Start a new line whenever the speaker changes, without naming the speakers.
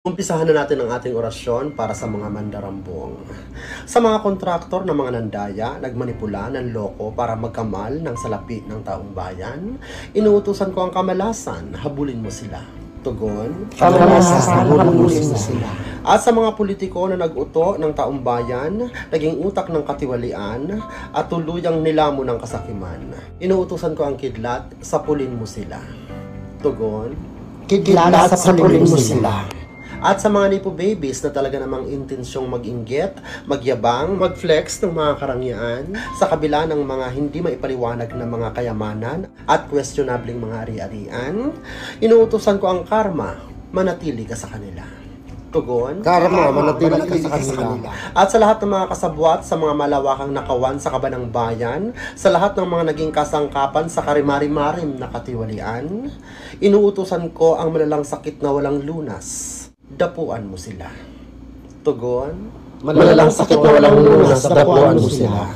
Umpisahan na natin ang ating orasyon para sa mga mandarambong. Sa mga kontraktor na mga nandaya, nagmanipula, nanloko para magkamal ng salapi ng taong bayan, inuutusan ko ang kamalasan, habulin mo sila. Tugon,
Kamalasan, habulin mo sila.
At sa mga politiko na nag-uto ng taong bayan, naging utak ng katiwalian, at tuluyang nilamo ng kasakiman, inuutusan ko ang kidlat, sapulin mo sila. Tugon,
Kidlat sa pulin mo sila.
at sa mga nipo babies na talaga namang intensyong mag-inggit, magyabang, mag-flex ng mga karangyaan sa kabila ng mga hindi maipaliwanag na mga kayamanan at questionabling mga ari-arian, inuutosan ko ang karma, manatili ka sa kanila. Tugon,
Karma, manatili ka sa kanila.
at sa lahat ng mga kasabwat sa mga malawakang nakawan sa kabanang bayan, sa lahat ng mga naging kasangkapan sa karimari-marim na katiwalian, inuutusan ko ang malalang sakit na walang lunas. Dapuan mo sila. Tugon,
Malalang sakit na walang lunas, dapuan mo sila.